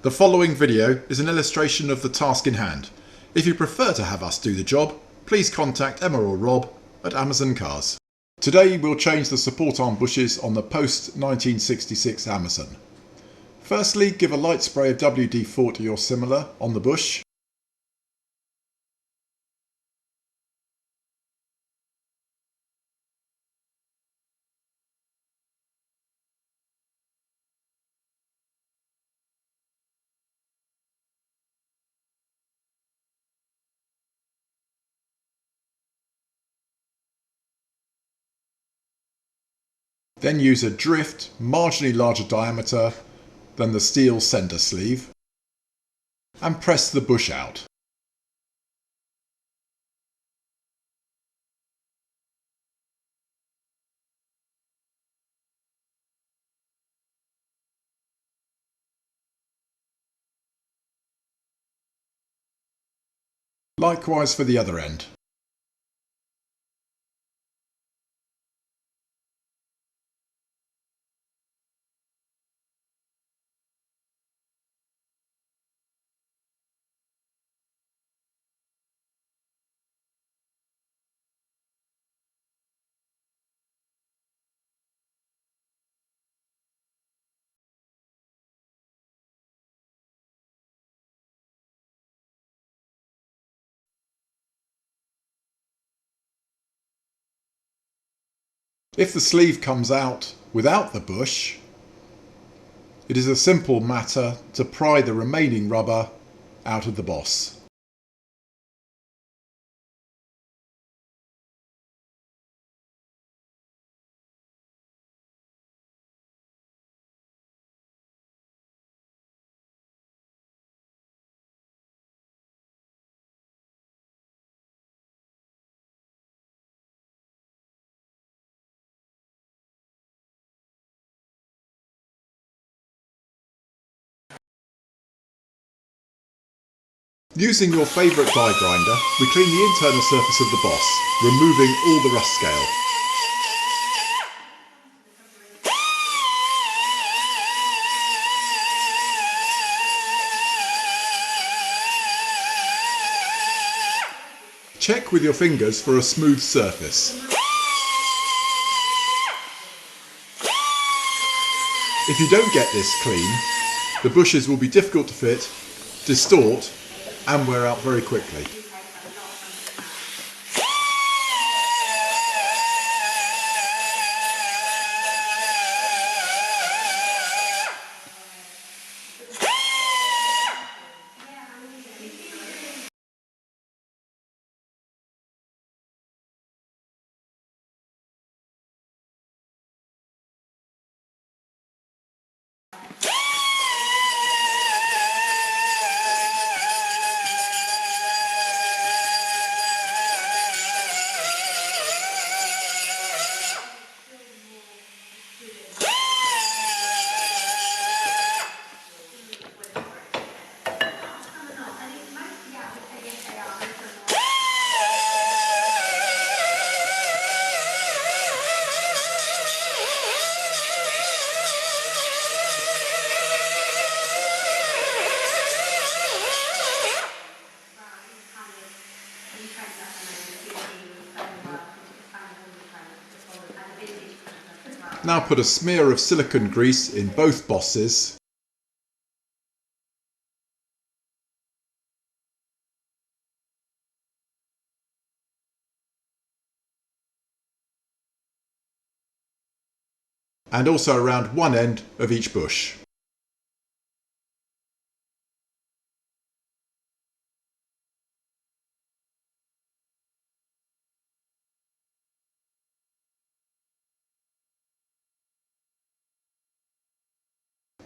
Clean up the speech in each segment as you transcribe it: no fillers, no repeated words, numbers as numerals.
The following video is an illustration of the task in hand. If you prefer to have us do the job, please contact Emma or Rob at Amazon Cars. Today we'll change the support arm bushes on the post-1966 Amazon. Firstly, give a light spray of WD-40 or similar on the bush. Then use a drift marginally larger diameter than the steel centre sleeve and press the bush out. Likewise for the other end. If the sleeve comes out without the bush, it is a simple matter to pry the remaining rubber out of the boss. Using your favourite die grinder, we clean the internal surface of the boss, removing all the rust scale. Check with your fingers for a smooth surface. If you don't get this clean, the bushes will be difficult to fit, distort, and wear out very quickly. Now put a smear of silicone grease in both bosses . And also around one end of each bush.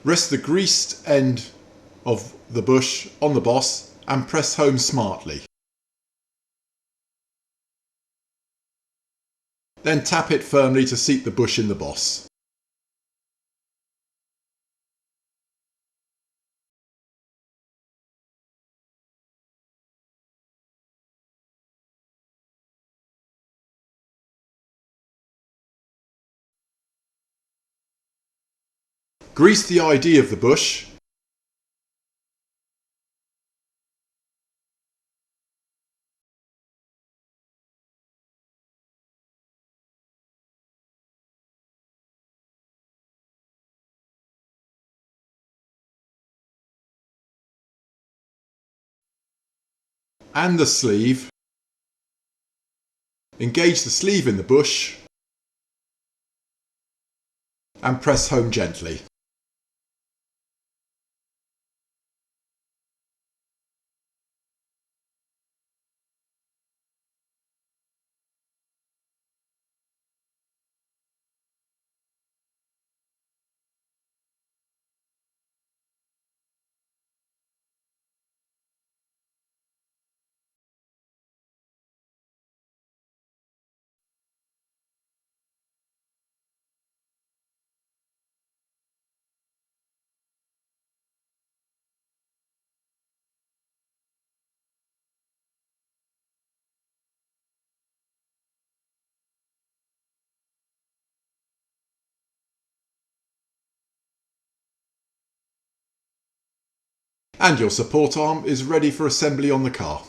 Rest the greased end of the bush on the boss and press home smartly. Then tap it firmly to seat the bush in the boss. Grease the ID of the bush and the sleeve. Engage the sleeve in the bush and press home gently. And your support arm is ready for assembly on the car.